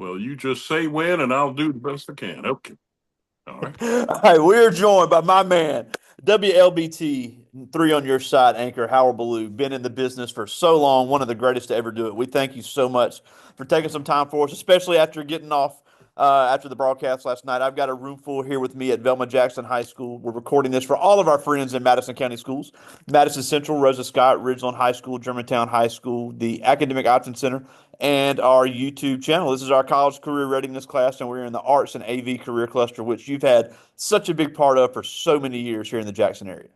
Well, you just say when, and I'll do the best I can. Okay. All right. All right, we are joined by my man, WLBT, three on your side anchor, Howard Ballou. Been in the business for so long, one of the greatest to ever do it. We thank you so much for taking some time for us, especially after getting off after the broadcast last night. I've got a room full here with me at Velma Jackson High School. We're recording this for all of our friends in Madison County schools: Madison Central, Rosa Scott, Ridgeland High School, Germantown High School, the Academic Option Center, and our YouTube channel. This is our college career readiness class, and we're in the arts and AV career cluster, which you've had such a big part of for so many years here in the Jackson area.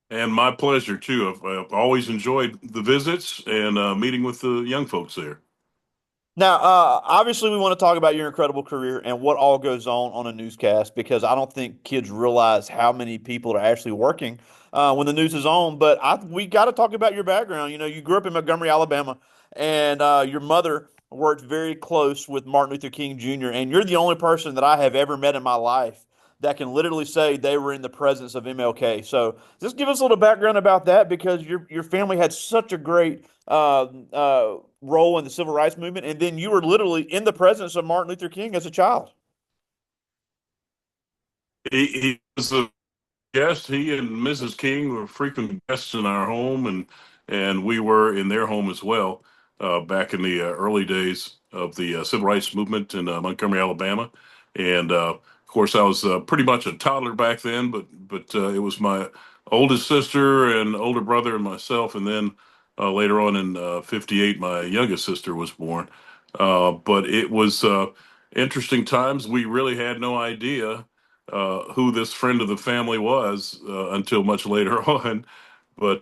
And my pleasure too. I've always enjoyed the visits and meeting with the young folks there. Now, obviously, we want to talk about your incredible career and what all goes on a newscast because I don't think kids realize how many people are actually working when the news is on. But we got to talk about your background. You know, you grew up in Montgomery, Alabama, and your mother worked very close with Martin Luther King Jr., and you're the only person that I have ever met in my life that can literally say they were in the presence of MLK. So just give us a little background about that because your family had such a great role in the civil rights movement, and then you were literally in the presence of Martin Luther King as a child. He was a guest. He and Mrs. King were frequent guests in our home, and we were in their home as well back in the early days of the civil rights movement in Montgomery, Alabama. And of course, I was pretty much a toddler back then, but it was my oldest sister and older brother and myself, and then later on in '58, my youngest sister was born. But it was interesting times. We really had no idea who this friend of the family was until much later on. But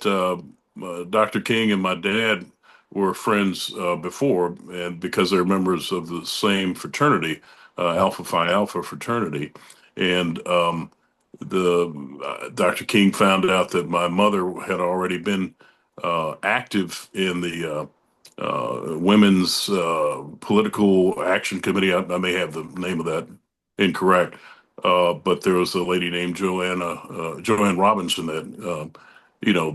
Dr. King and my dad were friends before, and because they're members of the same fraternity, Alpha Phi Alpha fraternity, and the Dr. King found out that my mother had already been active in the Women's Political Action Committee. I may have the name of that incorrect, but there was a lady named Joanne Robinson that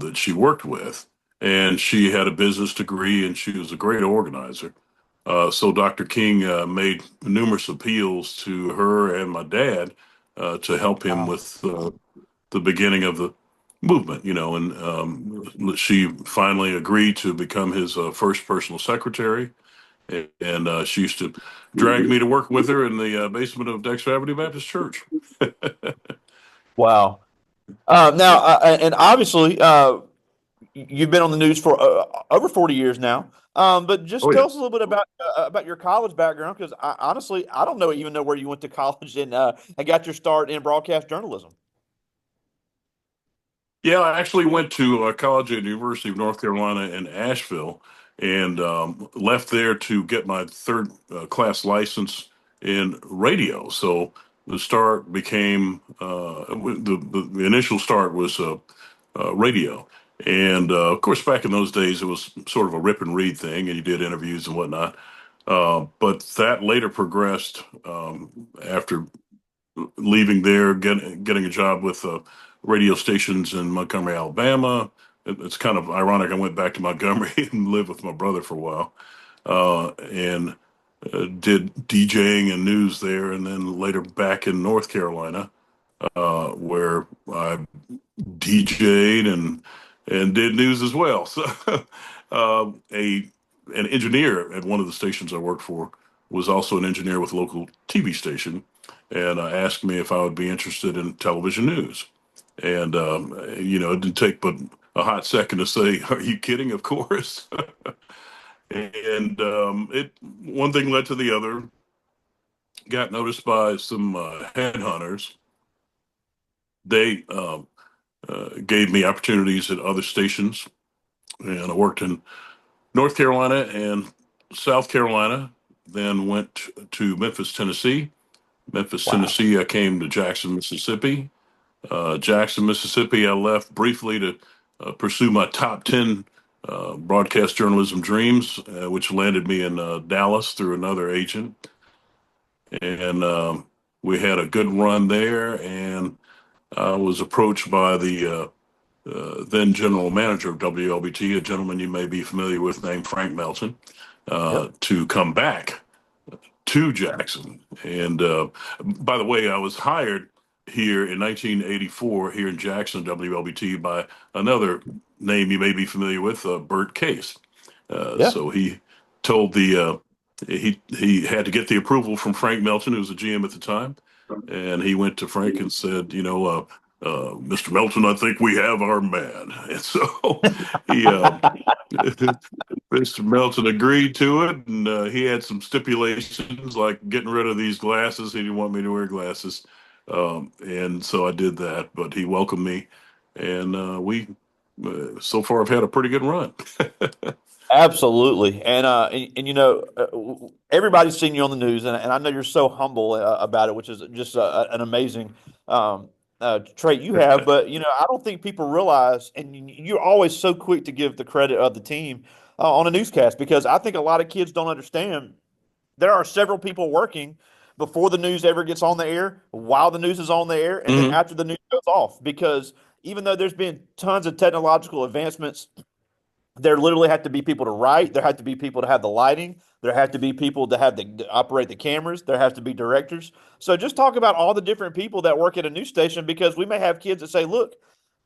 that she worked with, and she had a business degree, and she was a great organizer. So Dr. King made numerous appeals to her and my dad to help him Wow. with the beginning of the movement, and she finally agreed to become his first personal secretary. And she used to drag me to work with her in the basement of Dexter Avenue Baptist Church. Wow. Now, and obviously, you've been on the news for over 40 years now. But just Oh yeah. tell us a little bit about your college background, because honestly, I don't know even know where you went to college and got your start in broadcast journalism. Yeah, I actually went to college at the University of North Carolina in Asheville and left there to get my third class license in radio. So the start became the initial start was radio. And of course, back in those days, it was sort of a rip and read thing, and you did interviews and whatnot. But that later progressed after leaving there, getting a job with radio stations in Montgomery, Alabama. It's kind of ironic. I went back to Montgomery and lived with my brother for a while, and did DJing and news there, and then later back in North Carolina, where I DJ'd and did news as well. So, a an engineer at one of the stations I worked for was also an engineer with a local TV station, and asked me if I would be interested in television news. And it didn't take but a hot second to say, "Are you kidding?" Of course. And it one thing led to the other. Got noticed by some headhunters. They gave me opportunities at other stations, and I worked in North Carolina and South Carolina. Then went to Memphis, Tennessee. Memphis, Wow. Tennessee. I came to Jackson, Mississippi. Jackson, Mississippi. I left briefly to pursue my top 10 broadcast journalism dreams, which landed me in Dallas through another agent. And we had a good run there. And I was approached by the then general manager of WLBT, a gentleman you may be familiar with named Frank Melton. Yep. to come back to Jackson. And by the way, I was hired here in 1984 here in Jackson, WLBT, by another name you may be familiar with, Bert Case. Yeah. So he told the he had to get the approval from Frank Melton, who was the GM at the time, and he went to Frank and said, Mr. Melton, I think we have our man. And so he Mr. Melton agreed to it, and he had some stipulations like getting rid of these glasses. He didn't want me to wear glasses, and so I did that. But he welcomed me, and we so far have had a pretty good run. Absolutely, and everybody's seen you on the news, and I know you're so humble about it, which is just an amazing um, trait you have. But I don't think people realize, and you're always so quick to give the credit of the team on a newscast because I think a lot of kids don't understand. There are several people working before the news ever gets on the air, while the news is on the air, and then Mhm. after the news goes off. Because even though there's been tons of technological advancements there literally have to be people to write. There have to be people to have the lighting. There have to be people to have to operate the cameras. There has to be directors. So just talk about all the different people that work at a news station because we may have kids that say, "Look,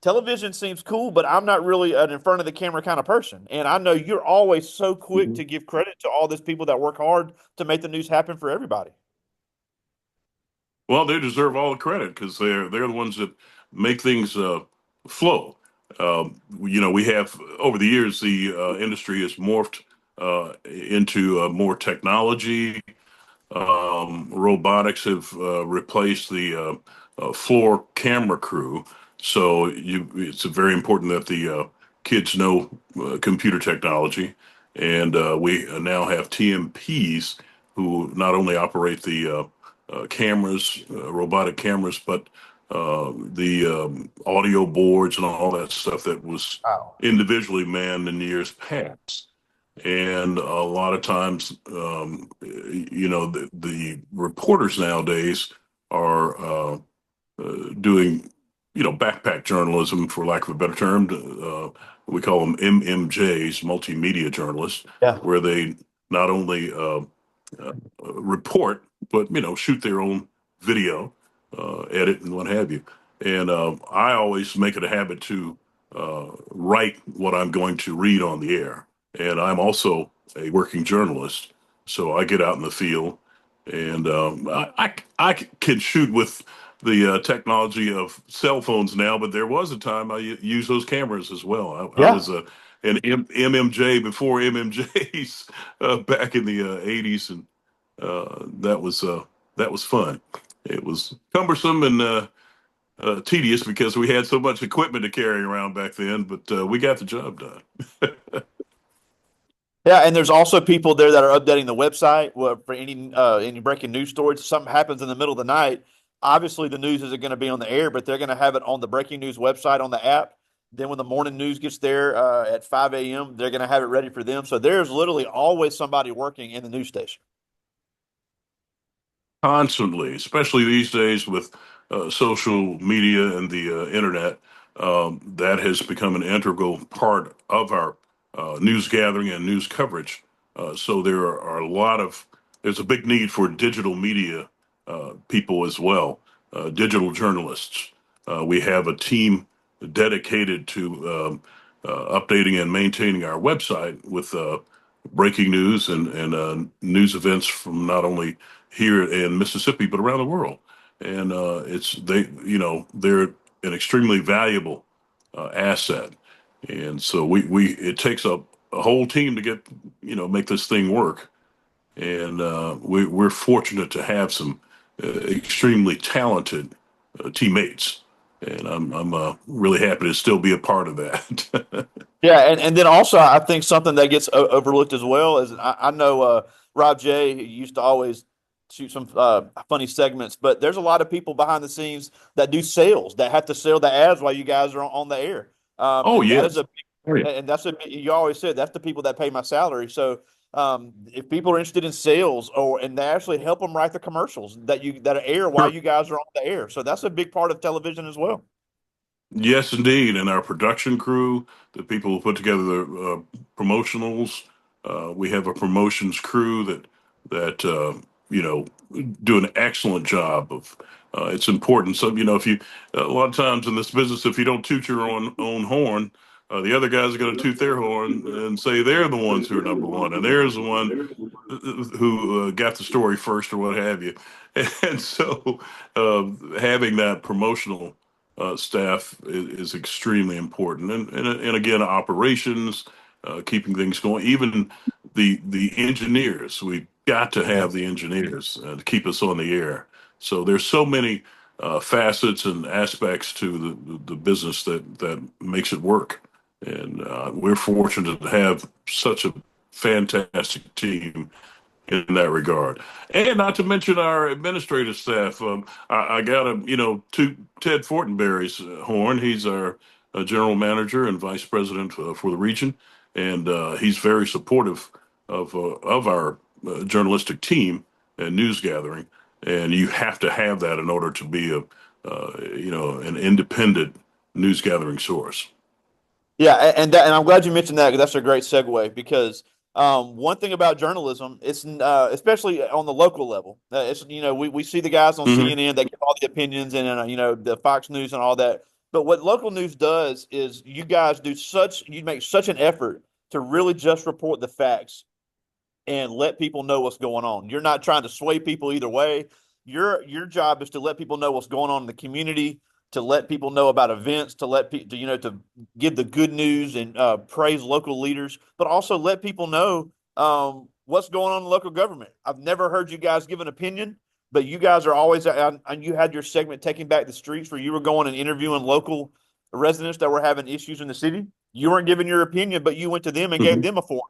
television seems cool, but I'm not really an in front of the camera kind of person." And I know you're always so quick Mhm. to give credit to all these people that work hard to make the news happen for everybody. Well, they deserve all the credit because they're the ones that make things flow. We have over the years the industry has morphed into more technology. Robotics have replaced the floor camera crew, so it's very important that the kids know computer technology, and we now have TMPs who not only operate the cameras, robotic cameras, but the audio boards and all that stuff that was Wow. individually manned in years past. And a lot of times, the reporters nowadays are doing, backpack journalism, for lack of a better term. We call them MMJs, multimedia journalists, Yeah. where they not only report, but shoot their own video, edit, and what have you. And I always make it a habit to write what I'm going to read on the air. And I'm also a working journalist, so I get out in the field, and I can shoot with the technology of cell phones now, but there was a time I used those cameras as well. I Yeah. was an MMJ before MMJs back in the 80s, and that was fun. It was cumbersome and tedious because we had so much equipment to carry around back then, but we got the job done. Yeah, and there's also people there that are updating the website for any breaking news stories. If something happens in the middle of the night, obviously the news isn't going to be on the air, but they're going to have it on the breaking news website on the app. Then when the morning news gets there at 5 a.m., they're going to have it ready for them. So there's literally always somebody working in the news station. Constantly, especially these days with social media and the internet. That has become an integral part of our news gathering and news coverage. So there's a big need for digital media people as well, digital journalists. We have a team dedicated to updating and maintaining our website with breaking news and news events from not only here in Mississippi but around the world. And they're an extremely valuable asset. And so we it takes a whole team to get make this thing work. And we're fortunate to have some extremely talented teammates. And I'm really happy to still be a part of that. Yeah, and then also I think something that gets overlooked as well is I know Rob J used to always shoot some funny segments, but there's a lot of people behind the scenes that do sales that have to sell the ads while you guys are on the air, Oh and that is yes. a and that's a you always said that's the people that pay my salary. So if people are interested in sales and they actually help them write the commercials that air while Sure. you guys are on the air, so that's a big part of television as well. Yes, indeed. And our production crew, the people who put together the promotionals, We have a promotions crew that you know do an excellent job of. It's important. So if you a lot of times in this business, if you don't toot your own horn, the other guys are going to toot their horn and say they're the ones who are number one, and there's the one who got the story first or what have you. And so having that promotional staff is extremely important. And again, operations, keeping things going, even the engineers, we got to have the engineers to keep us on the air. So there's so many facets and aspects to the business that makes it work. And we're fortunate to have such a fantastic team in that regard. And not to mention our administrative staff. I got to, to Ted Fortenberry's horn. He's our general manager and vice president for the region, and he's very supportive of our journalistic team and news gathering. And you have to have that in order to be an independent news gathering source. Yeah, and I'm glad you mentioned that because that's a great segue. Because one thing about journalism, it's especially on the local level, it's we see the guys on Hmm. CNN, they give all the opinions and the Fox News and all that. But what local news does is you make such an effort to really just report the facts and let people know what's going on. You're not trying to sway people either way. Your job is to let people know what's going on in the community, to let people know about events, to let people to give the good news and praise local leaders, but also let people know what's going on in local government. I've never heard you guys give an opinion, but you guys are always and you had your segment taking back the streets where you were going and interviewing local residents that were having issues in the city. You weren't giving your opinion, but you went to them and gave Hmm. them a forum.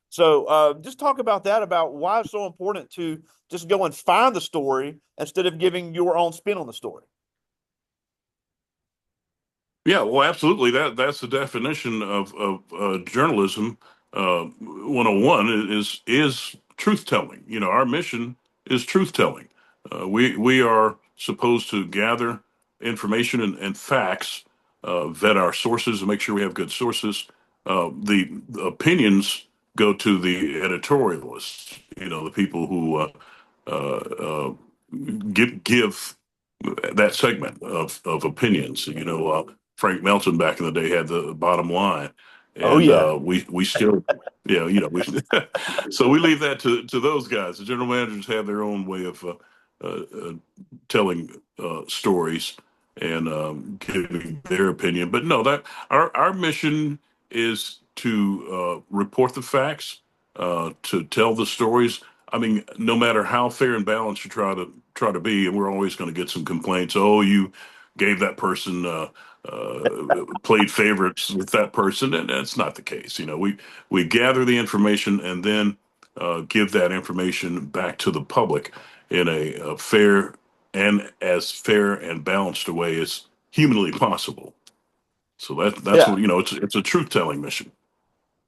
So just talk about that, about why it's so important to just go and find the story instead of giving your own spin on the story. Yeah, well, absolutely. That's the definition of journalism. 101 is truth telling. Our mission is truth telling. We are supposed to gather information and facts, vet our sources, and make sure we have good sources. The opinions go to the editorialists. The people who give that segment of opinions. Frank Melton back in the day had the bottom line, Oh and yeah. we still, we so we leave that to those guys. The general managers have their own way of telling stories and giving their opinion. But no, that our mission is to report the facts, to tell the stories. I mean, no matter how fair and balanced you try to be, and we're always going to get some complaints. Oh, you gave that person played favorites with that person, and that's not the case. We gather the information and then give that information back to the public in a fair and as fair and balanced a way as humanly possible. So that's Yeah. what it's a truth telling mission.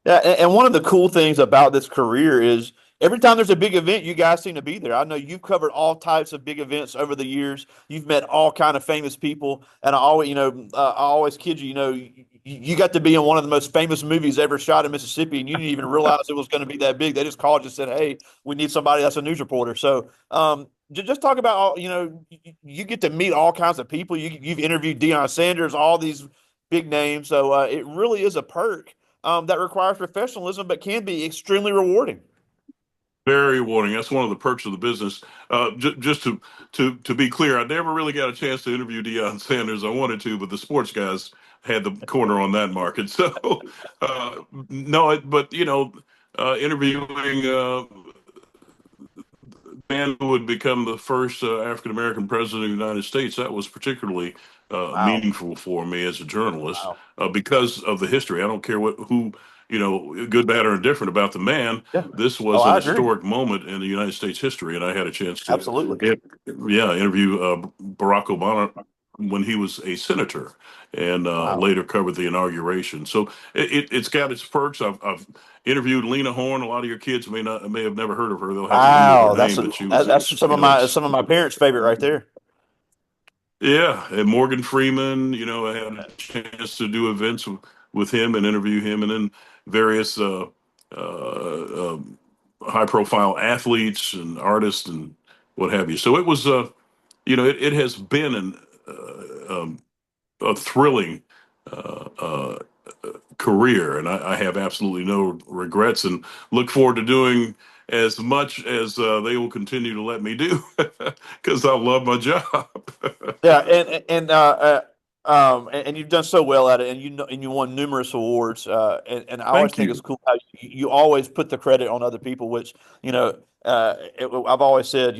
Yeah, and one of the cool things about this career is every time there's a big event, you guys seem to be there. I know you've covered all types of big events over the years. You've met all kind of famous people, and I always kid you. You got to be in one of the most famous movies ever shot in Mississippi, and you didn't even realize it was going to be that big. They just called you and said, "Hey, we need somebody that's a news reporter." So, just talk about all. You get to meet all kinds of people. You've interviewed Deion Sanders, all these big names. So it really is a perk that requires professionalism, but can be extremely rewarding. Very rewarding. That's one of the perks of the business. Just to be clear, I never really got a chance to interview Deion Sanders. I wanted to, but the sports guys had the corner on that market. So no, but interviewing man who would become the first African American president of the United States, that was particularly Wow. meaningful for me as a journalist Wow. because of the history. I don't care good, bad, or indifferent about the man. Yeah. This Oh, was an I agree. historic moment in the United States history, and I had a chance to, Absolutely. interview Barack Obama when he was a senator, and Wow. later covered the inauguration. So it's got its perks. I've interviewed Lena Horne. A lot of your kids may have never heard of her. They'll have some new of her Wow. name, but she was That's it's some of my parents' favorite right there. yeah. And Morgan Freeman. I had a chance to do events with him and interview him, and then various high profile athletes and artists and what have you. So it was, it has been a thrilling uh, uh, career, and I have absolutely no regrets and look forward to doing as much as they will continue to let me do because I love my job. Yeah, and you've done so well at it, and and you won numerous awards. And I always Thank think it's you. cool how you always put the credit on other people, which I've always said,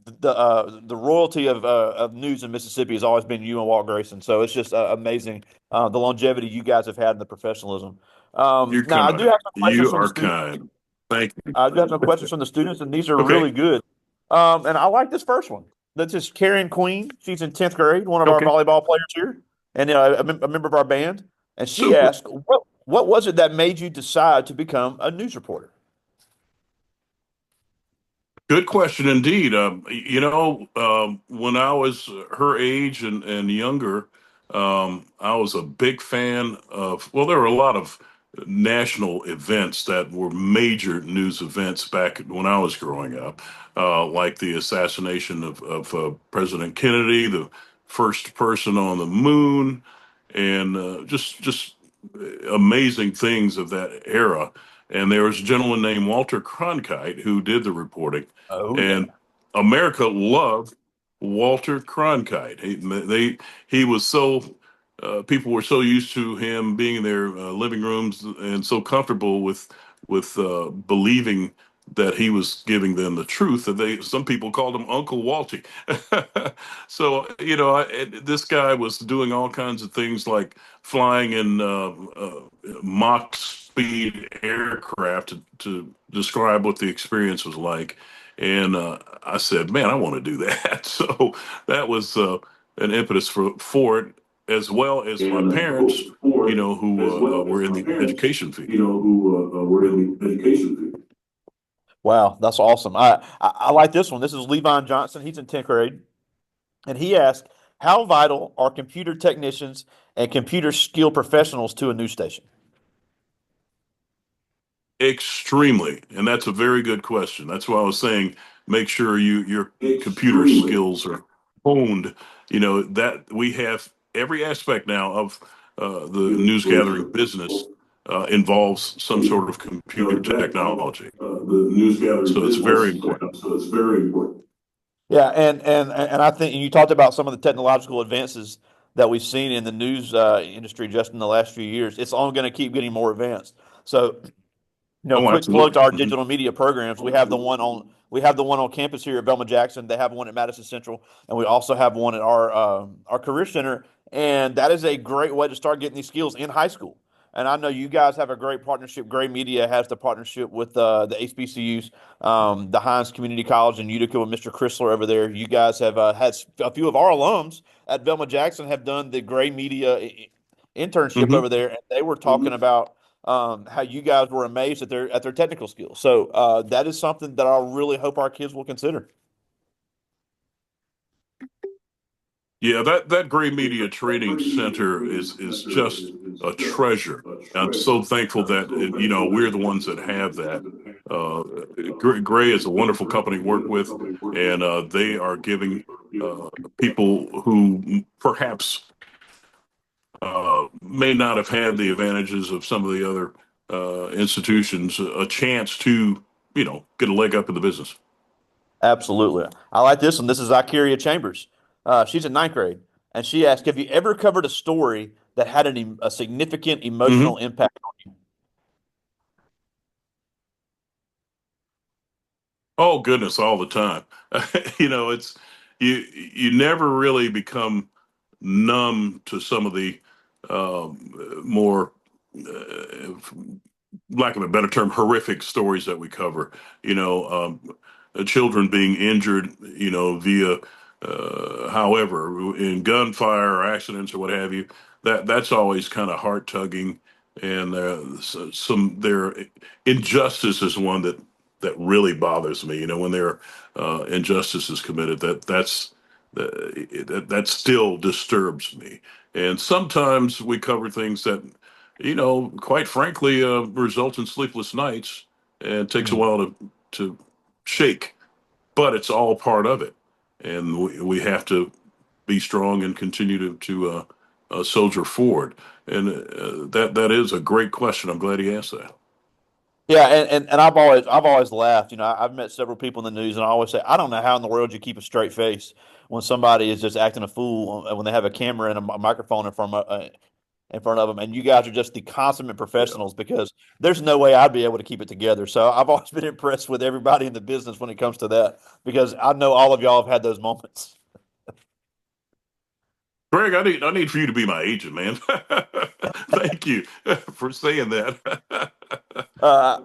the royalty of news in Mississippi has always been you and Walt Grayson. So it's just amazing the longevity you guys have had and the professionalism. You're Now I do kind. have some questions You from the are students. kind. Thank you. I do have some questions from the students, and these are Okay. really good. And I like this first one. That's just Karen Queen. She's in 10th grade, one of our Okay. volleyball players here, and a member of our band. And she Super. asked, what was it that made you decide to become a news reporter? Good question indeed. When I was her age and younger, I was a big fan well, there were a lot of national events that were major news events back when I was growing up, like the assassination of President Kennedy, the first person on the moon, and just amazing things of that era. And there was a gentleman named Walter Cronkite who did the reporting, Oh and yeah. America loved Walter Cronkite. He was so people were so used to him being in their living rooms and so comfortable with believing that he was giving them the truth that some people called him Uncle Walty. So this guy was doing all kinds of things like flying in Mach speed aircraft to describe what the experience was like. And I said, man, I want to do that. So that was an impetus for it, as well as my And parents, for it, who as well as were in my the parents, education field. who were in the education field. Wow, that's awesome. I like this one. This is Levon Johnson. He's in 10th grade. And he asked, how vital are computer technicians and computer skill professionals to a news station? Extremely, and that's a very good question. That's why I was saying make sure your computer Extremely. skills are honed. That we have every aspect now of the news gathering business involves some sort of computer technology. The news gathering So it's very business, important. so it's very important. Yeah, and I think you talked about some of the technological advances that we've seen in the news industry just in the last few years. It's only going to keep getting more advanced. So Oh, quick plug absolutely. to our Hmm. digital media programs. We have the one on campus here at Belma Jackson. They have one at Madison Central, and we also have one at our career center. And that is a great way to start getting these skills in high school. And I know you guys have a great partnership. Gray Media has the partnership with the HBCUs, the Hines Community College in Utica with Mr. Chrysler over there. You guys have had a few of our alums at Belma Jackson have done the Gray Media internship Hmm. over there, and they were talking about how you guys were amazed at their technical skills. So that is something that I really hope our kids will consider. Yeah, that Gray Media Training Center is just a treasure. I'm so thankful that we're the ones that have that. Uh, Gray is a wonderful company to work with, and they are giving people who perhaps may not have had the advantages of some of the other institutions a chance to get a leg up in the business. Absolutely, I like this one. This is Ikeria Chambers. She's in ninth grade, and she asked, "Have you ever covered a story that had a significant Hmm. emotional impact?" Oh goodness, all the time. It's you never really become numb to some of the more, lack of a better term, horrific stories that we cover. Children being injured, via, however, in gunfire or accidents or what have you. That's always kind of heart tugging, and some their injustice is one that really bothers me. When there are injustices committed, that still disturbs me. And sometimes we cover things that quite frankly, results in sleepless nights and takes a Mm. while to shake, but it's all part of it. And we have to be strong and continue to soldier forward. And that is a great question. I'm glad he asked that. Yeah, and I've always laughed. I've met several people in the news, and I always say, I don't know how in the world you keep a straight face when somebody is just acting a fool when they have a camera and a microphone in front of them, and you guys are just the consummate Yeah. professionals because there's no way I'd be able to keep it together. So I've always been impressed with everybody in the business when it comes to that because I know all of y'all have had those moments. Greg, I need for you to be my agent, man. Thank you for saying that. Uh,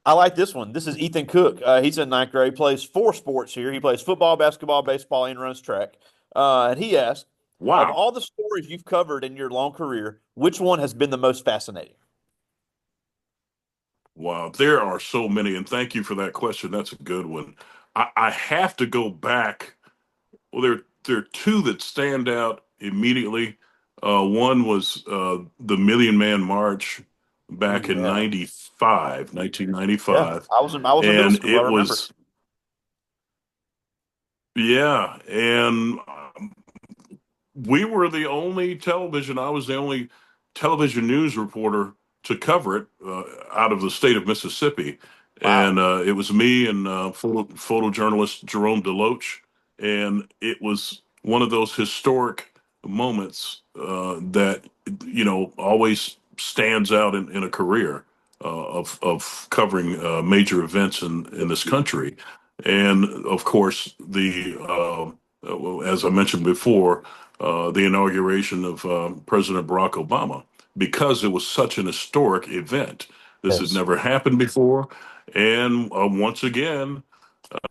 I like this one. This is Ethan Cook. He's in ninth grade. Plays four sports here. He plays football, basketball, baseball, and runs track. And he asked, of Wow. all the stories you've covered in your long career, which one has been the most fascinating? Wow, there are so many, and thank you for that question. That's a good one. I have to go back. Well, there are two that stand out immediately. One was the Million Man March Oh back in yeah, 95, yeah. 1995, I was in middle and school. I it remember. was yeah, and we were the only television. I was the only television news reporter to cover it out of the state of Mississippi, and Wow. it was me and photojournalist Jerome Deloach, and it was one of those historic moments that always stands out in a career of covering major events in this country, and of course as I mentioned before the inauguration of President Barack Obama because it was such an historic event. This had Yes. never happened before. And once again,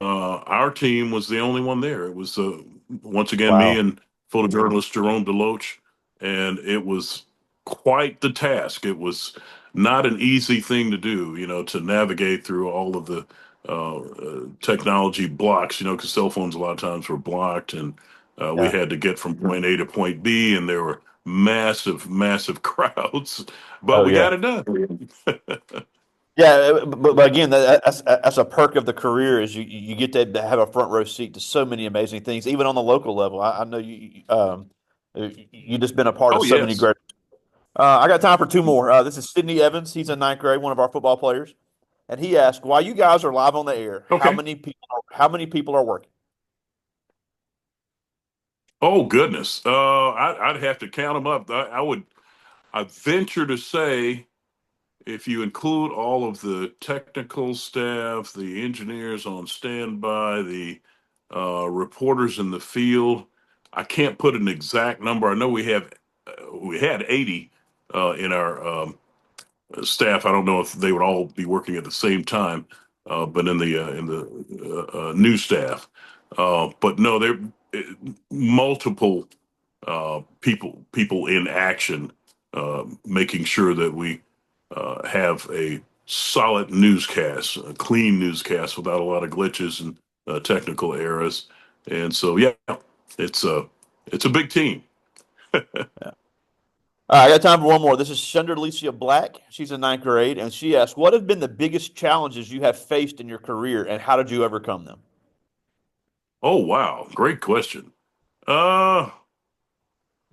our team was the only one there. It was once again me Wow. and photojournalist Jerome Deloach, and it was quite the task. It was not an easy thing to do, to navigate through all of the technology blocks, because cell phones a lot of times were blocked, and we Yeah. had to get from point A to point B, and there were massive, massive crowds, but Oh we got yeah. it done. Yeah, but again, that's a perk of the career is you get to have a front row seat to so many amazing things, even on the local level. I know you just been a part of Oh so many yes. great. I got time for two more. This is Sydney Evans. He's in ninth grade, one of our football players, and he asked, "While you guys are live on the air, how Okay. many people? How many people are working?" Oh goodness. I'd have to count them up. I venture to say, if you include all of the technical staff, the engineers on standby, the reporters in the field, I can't put an exact number. I know we had 80 in our staff. I don't know if they would all be working at the same time, but in the news staff. But no, there multiple people in action, making sure that we have a solid newscast, a clean newscast without a lot of glitches and technical errors. And so, yeah, it's a big team. I got time for one more. This is Alicia Black. She's in ninth grade, and she asked, "What have been the biggest challenges you have faced in your career, and how did you overcome them?" Oh wow, great question. Uh,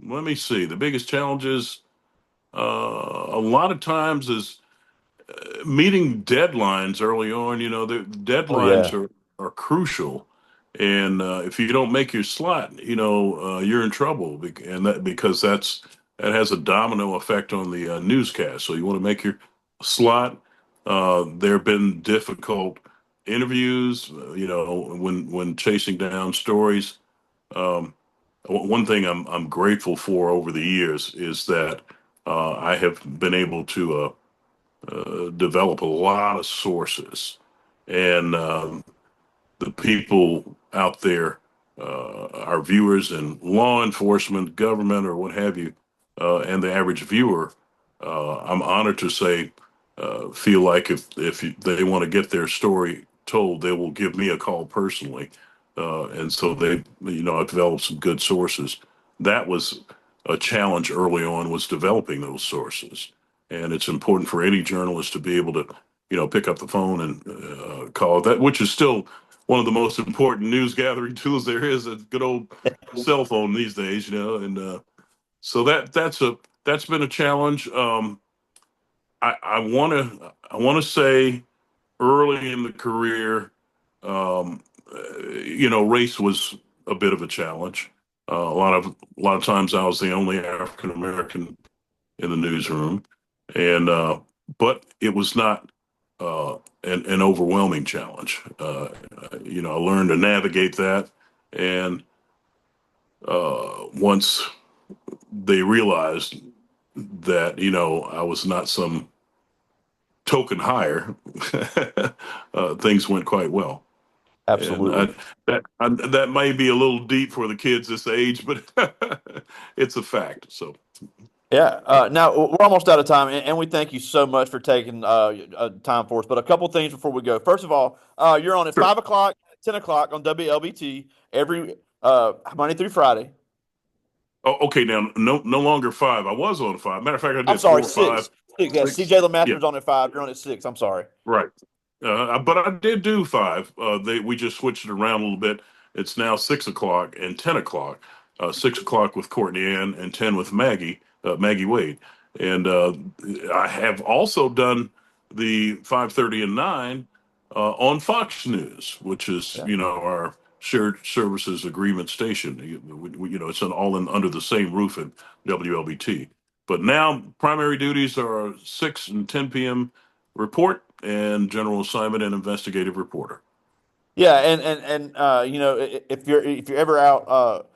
Let me see. The biggest challenges a lot of times is meeting deadlines early on. The Oh deadlines yeah, are crucial, and if you don't make your slot, you're in trouble, and that because that has a domino effect on the newscast. So you want to make your slot. There have been difficult interviews, when chasing down stories. Um, One thing I'm grateful for over the years is that I have been able to develop a lot of sources, and the people out there, our viewers in law enforcement, government, or what have you, and the average viewer, I'm honored to say, feel like if they want to get their story told, they will give me a call personally, and so I've developed some good sources. That was a challenge early on was developing those sources. and it's important for any journalist to be able to, pick up the phone and call that, which is still one of the most important news gathering tools there is. A good old cell phone these days, and so that's been a challenge. I want to say early in the career, race was a bit of a challenge. A lot of times I was the only African American in the newsroom, and but it was not an overwhelming challenge. I learned to navigate that, and once they realized that I was not some token hire, things went quite well. And Absolutely. that may be a little deep for the kids this age, but it's a fact. So Yeah. Now we're almost out of time, and we thank you so much for taking time for us. But a couple things before we go. First of all, you're on at sure. 5 o'clock, 10 o'clock on WLBT every Monday through Friday. Oh, okay. Now, no longer five. I was on five. Matter of fact, I I'm did sorry, four, five, six. Six. Yeah, six. CJ Yeah, LeMaster's on at 5. You're on at 6. I'm sorry. right. But I did do five. We just switched it around a little bit. It's now 6 o'clock and 10 o'clock. 6 o'clock with Courtney Ann and 10 with Maggie Wade. And I have also done the 5:30 and 9 on Fox News, which is Yeah. our shared services agreement station. It's all under the same roof at WLBT. But now primary duties are 6 and 10 p.m. report and general assignment and investigative reporter. Yeah, and if you're ever out,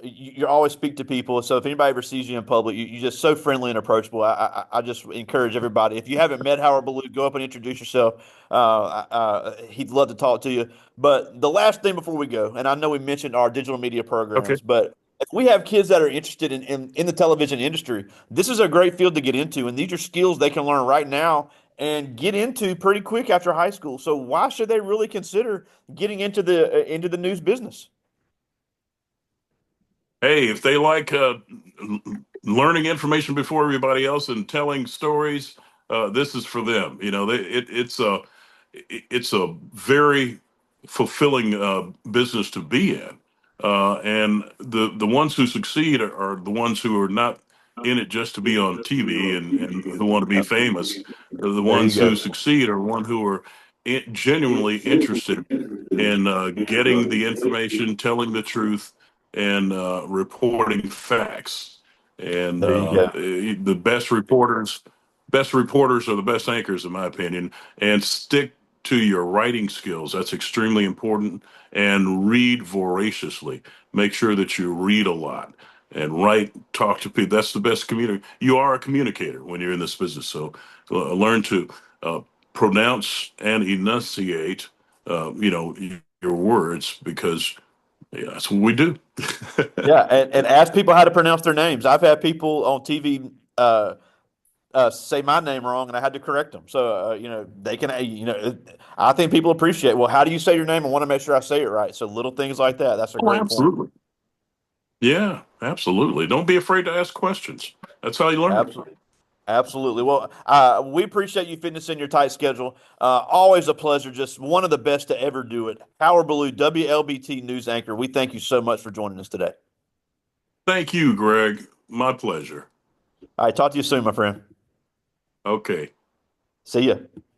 you always speak to people. So if anybody ever sees you in public, you're just so friendly and approachable. I just encourage everybody. If you haven't met Howard Ballou, go up and introduce yourself. He'd love to talk to you. But the last thing before we go, and I know we mentioned our digital media Okay. programs, but if we have kids that are interested in the television industry, this is a great field to get into, and these are skills they can learn right now and get into pretty quick after high school. So why should they really consider getting into the news business? Hey, if they like learning information before everybody else and telling stories, this is for them. It's a very fulfilling business to be in, and the ones who succeed are the ones who are not in it just to be on TV and who want to be famous. The There you ones who go. succeed are one who are genuinely interested in getting the information, telling the truth, and reporting facts. And There you go. the best reporters are the best anchors, in my opinion. And stick to your writing skills. That's extremely important. And read voraciously. Make sure that you read a lot and write, talk to people. That's the best communicator. You are a communicator when you're in this business. So learn to uh, pronounce and enunciate, your words because yeah, that's what we do. Yeah, and ask people how to pronounce their names. I've had people on TV say my name wrong, and I had to correct them. So they can. I think people appreciate. Well, how do you say your name? I want to make sure I say it right. So little things like that. That's a Oh, great point. absolutely. Yeah, absolutely. Don't be afraid to ask questions. That's how you learn. Absolutely. Absolutely. Well, we appreciate you fitting us in your tight schedule. Always a pleasure. Just one of the best to ever do it. Howard Ballou, WLBT news anchor. We thank you so much for joining us today. Thank you, Greg. My pleasure. All right. Talk to you soon, my friend. Okay. See ya.